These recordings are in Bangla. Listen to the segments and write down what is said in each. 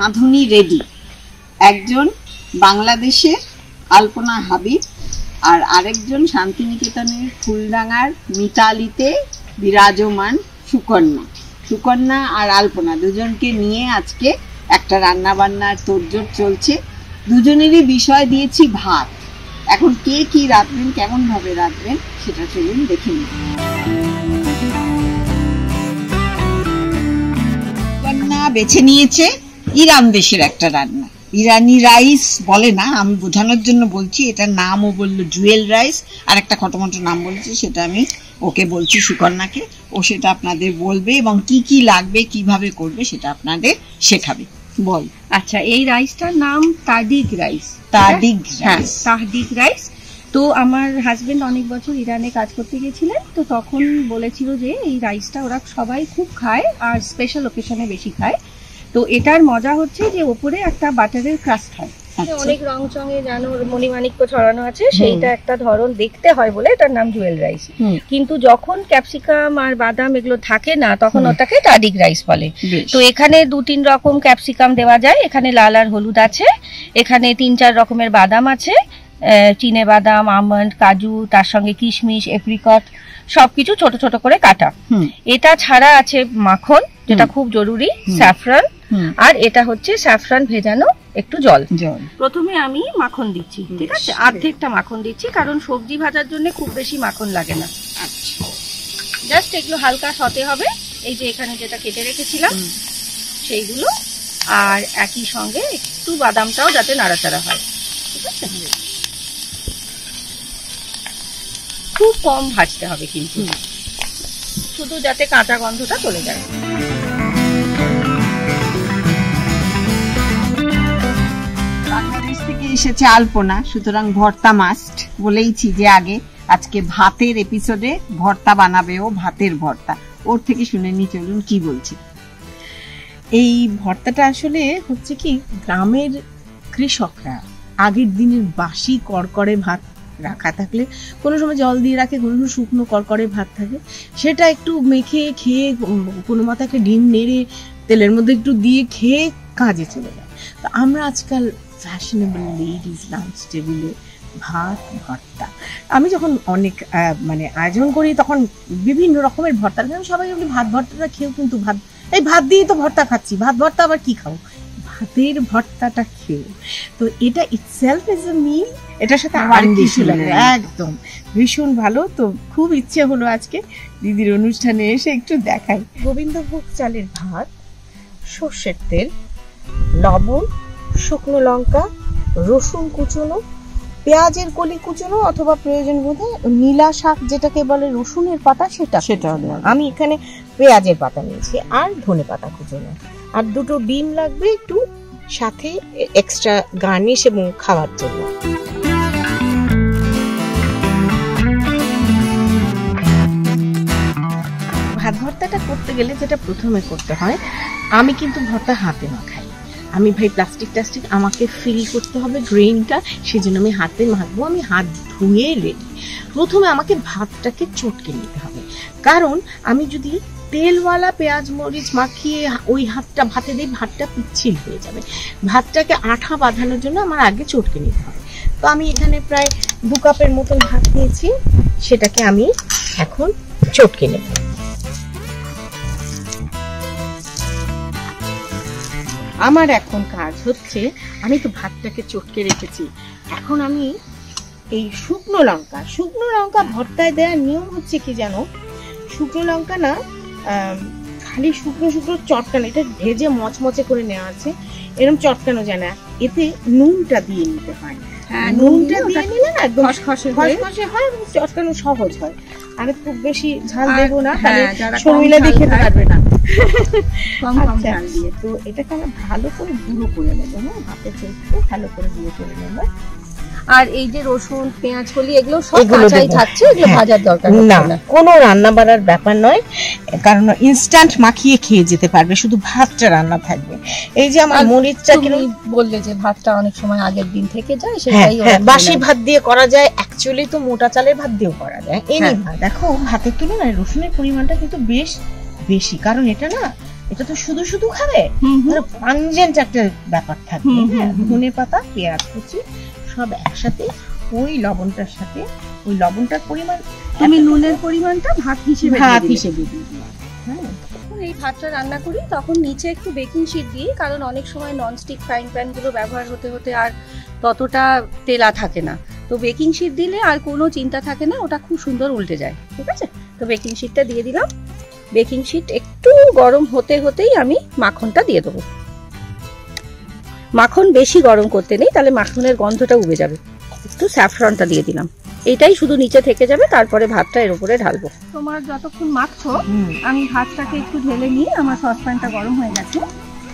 রাঁধুনি রেডি। একজন বাংলাদেশের আলপনা হাবিব আর আরেকজন শান্তিনিকেতনের ফুলডাঙ্গার মিতালিতে বিরাজমান সুকন্যা আর আলপনা দুজনকে নিয়ে আজকে একটা রান্না বান্নার তোড়জোড় চলছে। দুজনেরই বিষয় দিয়েছি ভাত। এখন কে কি রাঁধবেন, কেমন ভাবে রাঁধবেন সেটা চলুন দেখে নিন। সুকন্যা বেছে নিয়েছে ইরান দেশের একটা রান্না, ইরানি রাইস বলে না, আমি বোঝানোর জন্য বলছি। এটার নামও বললো জুয়েল রাইস, আর একটা খটোমটো নাম বলছে, সেটা আমি ওকে বলছি, সুকন্যাকে। ও সেটা আপনাদের বলবে এবং কি কি লাগবে কিভাবে করবে সেটা আপনাদের শেখাবে। বল। আচ্ছা, এই রাইসটার নাম তাহদিগ রাইস। তাহদিগ রাইস। তো আমার হাজবেন্ড অনেক বছর ইরানে কাজ করতে গেছিলেন, তো তখন বলেছিল যে এই রাইসটা ওরা সবাই খুব খায় আর স্পেশাল ওকেশনে বেশি খায়। তো এটার মজা হচ্ছে যে ওপরে একটা বাটারের ক্রাস্ট হয়, অনেক রং চঙে যেন মণিমাণিক্য ছড়ানো আছে, সেইটা একটা ধরন দেখতে হয় বলে এটার নাম জুয়েল রাইস। কিন্তু যখন ক্যাপসিকাম আর বাদাম এগুলো থাকে না তখন ওটাকে তাহদিগ রাইস বলে। তো এখানে 2-3 রকম ক্যাপসিকাম দেওয়া যায়, এখানে লাল আর হলুদ আছে, এখানে 3-4 রকমের বাদাম আছে, চিনে বাদাম, আমন্ড, কাজু, তার সঙ্গে কিশমিশ, এপ্রিকট, সবকিছু ছোট ছোট করে কাটা। এটা ছাড়া আছে মাখন, যেটা খুব জরুরি, স্যাফরান, আর এটা হচ্ছে স্যাফরান ভেজানো একটু জল। প্রথমে আমি মাখন দিচ্ছি, ঠিক আছে, অর্ধেকটা মাখন দিচ্ছি, কারণ সবজি ভাজার জন্য খুব বেশি মাখন লাগে না। জাস্ট এগুলো হালকা সতে হবে, এই যে এখানে যেটা কেটে রেখেছিলাম সেইগুলো, আর একই সঙ্গে একটু বাদামটাও যাতে নাড়াচাড়া হয়, ঠিক আছে। খুব কম ভাজতে হবে কিন্তু, শুধু যাতে কাঁচা গন্ধটা চলে যায়। বাংলাদেশ থেকে এসেছে আলপনা, সুতরাং ভর্তা মাস্ট বলেইছি যে আগে। আজকে ভাতের এপিসোডে ভর্তা বানাবে ও, ভাতের ভর্তা। ওর থেকে শুনে নি, চলুন কি বলছে। এই ভর্তাটা আসলে হচ্ছে কি, গ্রামের কৃষকরা আগের দিনের বাসি কড়কড়ে ভাত রাখা থাকলে, কোনো সময় জল দিয়ে রাখে, কোনো সময় শুকনো কড়কড়ে ভাত থাকে, সেটা একটু মেখে খেয়ে, কোনো মতো একটা ডিম নেড়ে তেলের মধ্যে একটু দিয়ে খেয়ে কাজে চলে যায়। তো আমরা আজকাল ফ্যাশনেবল লেডিজ লাঞ্চ টেবিলে ভাত ভর্তা, আমি যখন অনেক আয়োজন করি তখন বিভিন্ন রকমের ভর্তা, সবাই বলি ভাত ভর্তাটা খেয়েও, কিন্তু ভাত দিয়ে তো ভর্তা খাচ্ছি, ভাত ভর্তা আবার কি খাও, ভাতের ভর্তাটা খেয়ে। তো এটা ইটসেলফ ইজ আ মিল, এটার সাথে আর কিছু লাগে, একদম ভীষণ ভালো। তো খুব ইচ্ছে হলো আজকে দিদির অনুষ্ঠানে এসে একটু দেখাই। গোবিন্দভোগ চালের ভাত, সর্ষের তেল, লবণ, শুকনো লঙ্কা, রসুন কুচনো, পেঁয়াজের কলি কুচনো, অথবা প্রয়োজন বোধে নীলা শাক যেটাকে বলে রসুনের পাতা, সেটা আমি এখানে পেঁয়াজের পাতা নিয়েছি, আর ধনে পাতা কুচনো, আর 2টো ডিম লাগবে একটু সাথে এক্সট্রা গার্নিশ এবং খাওয়ার জন্য। ভাত ভর্তাটা করতে গেলে যেটা প্রথমে করতে হয়, আমি কিন্তু ভর্তা হাতে মাখাই, আমি প্লাস্টিক আমাকে ফিল করতে হবে গ্রেইনটা, সেজন্য আমি হাতে মাখবো। আমি হাত ধুয়ে রেডি। প্রথমে আমাকে ভাতটাকে চটকে নিতে হবে, কারণ আমি যদি তেলওয়ালা পেঁয়াজ মরিচ মাখিয়ে ওই হাতটা ভাতে দিই, ভাতটা পিচ্ছিল হয়ে যাবে। ভাতটাকে আঠা বাঁধানোর জন্য আমার আগে চটকে নিতে হবে। তো আমি এখানে প্রায় 2 কাপের মতন ভাত নিয়েছি, সেটাকে আমি এখন চটকে নেব। আমার এখন কাজ হচ্ছে, আমি তো ভাতটাকে চটকে রেখেছি, এখন আমি এই শুকনো লঙ্কা ভর্তায় দেওয়ার নিয়ম হচ্ছে কি জানো, শুকনো লঙ্কা না খালি শুকনো চটকানো, এটা ভেজে মচমচে করে নেওয়া আছে, এরকম চটকানো যায় না, এতে নুনটা দিয়ে নিতে হয়। নুনটা দিয়ে নিলে না একদম খসখসে হয় এবং চটকানো সহজ হয়। আমি খুব বেশি ঝাল দেবো না, তাহলে শর্মিলা দিয়ে খেতে পারবে না। তো এটাকে আমরা ভালো করে গুঁড়ো করে নেবো, হাতে চেপে ভালো করে গুঁড়ো করে নেবো। আর এই যে রসুন পেঁয়াজ কলি এগুলো সব কাঁচাই থাকছে, এগুলো ভাজার দরকার না, কোনো রান্না বাড়ার ব্যাপার নয়, কারণ ইনস্ট্যান্ট মাখিয়ে খেয়ে যেতে পারবে, শুধু ভাতটা রান্না থাকবে। এই যে আমার মরিচটা বললে যে ভাতটা অনেক সময় আগের দিন থেকে যায়, সেটাই বাসি ভাত দিয়ে করা যায়, অ্যাকচুয়ালি তো মোটা চালের ভাত দিয়েও করা যায়। দেখো ভাতের তুলনায় রসুনের পরিমাণটা কিন্তু বেশ বেশি, কারণ এটা না এটা তো শুধু শুধু খাবে, পাঞ্জেন্ট একটা ব্যাপার থাকবে। ধনে পাতা, পেঁয়াজ কুচি সব একসাথে ওই লবণটার সাথে, ওই লবণটার পরিমাণ, তুমি নুনের পরিমাণটা ভাত হিসেবে দিয়ে দিও। হ্যাঁ, এই ভাতটা রান্না করি তখন নিচে একটু বেকিং শিট দিই, কারণ অনেক সময় ননস্টিক ফ্রাইং প্যানগুলো ব্যবহার হতে হতে আর ততটা তেলা থাকে না। তো বেকিং শিট দিলে আর কোনো চিন্তা থাকে না, ওটা খুব সুন্দর উল্টে যায়। ঠিক আছে, তো বেকিং শিটটা দিয়ে দিলাম। বেকিং শিট একটু গরম হতে হতেই আমি মাখনটা দিয়ে দেবো। মাখন বেশি গরম করতে নেই, তাহলে মাখনের গন্ধটা উবে যাবে। একটু স্যাফরনটা দিয়ে দিলাম, এটাই শুধু নিচে থেকে যাবে, তারপরে ভাতটা এর উপরে ঢালবো। তোমার যতক্ষণ মাখছো আমি ভাতটাকে একটু ঢেলে নিই। আমার সসপ্যানটা গরম হয়ে গেছে,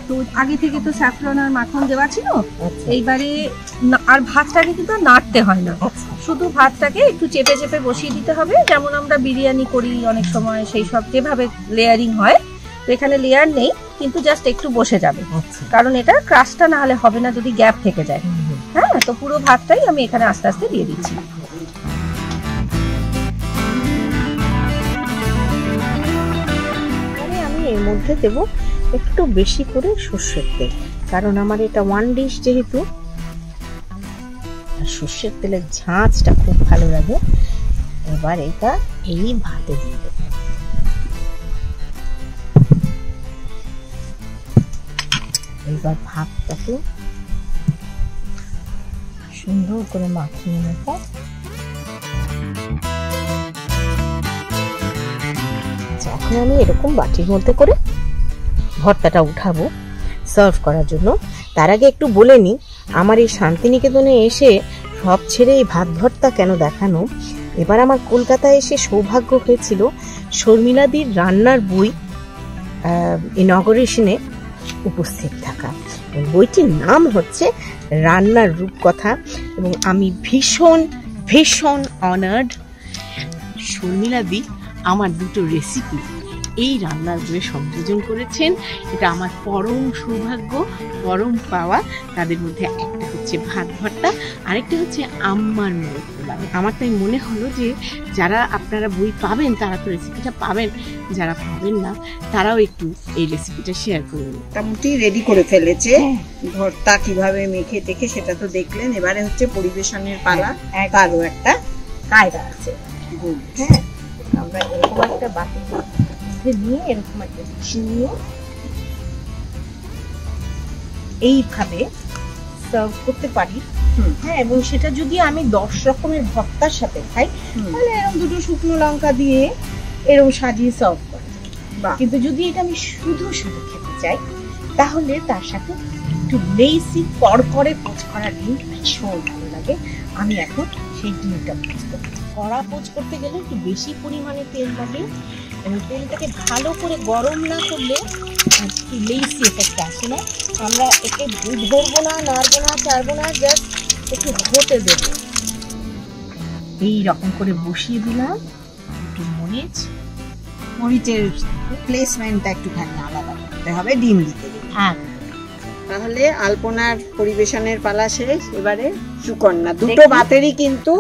তো আগে থেকে তো স্যাফরন আর মাখন দেওয়া ছিল। এইবারে আর ভাতটাকে কিন্তু নাড়তে হয় না, শুধু ভাতটাকে একটু চেপে চেপে বসিয়ে দিতে হবে, যেমন আমরা বিরিয়ানি করি অনেক সময়, সেই সব যেভাবে লেয়ারিং হয়। তো এখানে লেয়ার নেই, কিন্তু জাস্ট একটু বসে যাবে, কারণ এটা ক্রাস্টটা না হলে হবে না যদি গ্যাপ থেকে যায়। হ্যাঁ, তো পুরো ভাতটাই আমি এখানে আস্তে আস্তে দিয়ে দিচ্ছি। আমি এর মধ্যে দেব একটু বেশি করে সর্ষের তেল, কারণ আমার এটা 1 ডিশ যেহেতু, সর্ষের তেলের ঝাঁঝটা খুব ভালো লাগে। এবার এটা এই ভাতে দিয়ে দেব। এবার ভাতটাকে সুন্দর করে মাখিয়ে নেব। এখন আমি এরকম বাটির মধ্যে করে ভর্তাটা উঠাবো সার্ভ করার জন্য। তার আগে একটু বলে নিই, আমার এই শান্তিনিকেতনে এসে সব ছেড়ে এই ভাত ভর্তা কেন দেখানো। এবার আমার কলকাতায় এসে সৌভাগ্য হয়েছিল শর্মিলাদির রান্নার বই ইনগরেশনে উপস্থিত থাকা। বইটির নাম হচ্ছে রান্নার রূপকথা, এবং আমি ভীষণ ভীষণ অনার্ড। শর্মিলাদি আমার দুটো রেসিপি এই রান্নার বইয়ে সংযোজন করেছেন। এটা আমার পরম সৌভাগ্য, পরম পাওয়া। তাদের মধ্যে একটা হচ্ছে ভাত ভর্তা, আরেকটা হচ্ছে আম্মার মোড়ক পোলাও। আমার তাই মনে হলো যে যারা আপনারা বই পাবেন তারা তো রেসিপিটা পাবেন, যারা পাবেন না তারাও একটু এই রেসিপিটা শেয়ার করুন। মোটামুটি রেডি করে ফেলেছে ভর্তা, কিভাবে মেখে টেখে সেটা তো দেখলেন। এবারে হচ্ছে পরিবেশনের পালা। তারও একটা কায়দা আছে। হ্যাঁ, আমরা এরকম একটা বাটি নিয়ে, এরকম একটা ডিশ নিয়ে এইভাবে সার্ভ করতে পারি। হ্যাঁ, এবং সেটা যদি আমি 10 রকমের ভর্তার সাথে খাই, তাহলে এরকম দুটো শুকনো লঙ্কা দিয়ে এরকম সাজিয়ে সার্ভ করি। কিন্তু যদি এটা আমি শুধু শুধু খেতে চাই, তাহলে তার সাথে একটু লেসি কড়কড়ে পোচ করা ডিম ভীষণ ভালো লাগে। আমি এখন সেই ডিমটা পোচ করবো। কড়া পোচ করতে গেলে একটু বেশি পরিমাণে তেল লাগে, এবং তেলটাকে ভালো করে গরম না করলে একটু লেসি এফেক্ট আসে না। আমরা একে দুধ ধরবো না, নাড়বো না, চাড়বো না, জাস্ট একটু হতে দেবো। এইরকম করে বসিয়ে দিলাম। একটু মরিচের প্লেসমেন্টটা একটুখানি আলাদা করতে হবে ডিম দিতে গেলে। তাহলে আলপনার পরিবেশনের পালা শেষ। এবারে সুকন্যা। দুটো ভাতেরই কিন্তু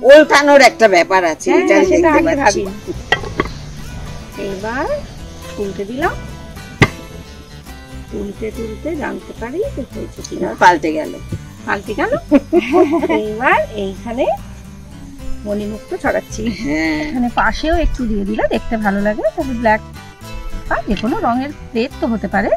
ওলটানোর একটা ব্যাপার আছে, এইবার তুলতে দিলাম, তুলতে তুলতে জানতে পারি হয়েছে কিনা। পাল্টে গেল। এইবার এইখানে মণিমুক্ত ছড়াচ্ছি। এখানে পাশেও একটু দিয়ে দিলে দেখতে ভালো লাগে। তবে ব্ল্যাক বা যে কোনো রঙের প্লেট তো হতে পারে।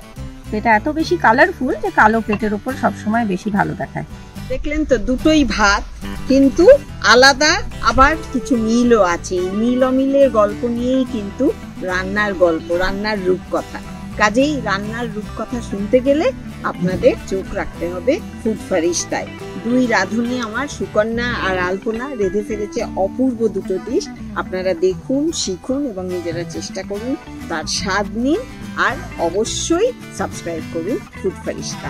এটা এত বেশি কালারফুল যে কালো প্লেটের উপর সবসময় বেশি ভালো দেখায়। দেখলেন তো, দুটোই ভাত কিন্তু আলাদা, আবার কিছু মিলও আছে। মিল অমিলের গল্প নিয়েই কিন্তু রান্নার গল্প, রান্নার রূপকথা। কাজেই রান্নার রূপকথা শুনতে গেলে আপনাদের চোখ রাখতে হবে ফুড ফারিস্তায়। দুই রাঁধুনি আমার সুকন্যা আর আলপনা রেঁধে ফেলেছে অপূর্ব দুটো ডিশ। আপনারা দেখুন, শিখুন এবং নিজেরা চেষ্টা করুন, তার স্বাদ নিন, আর অবশ্যই সাবস্ক্রাইব করুন ফুড ফারিস্তা।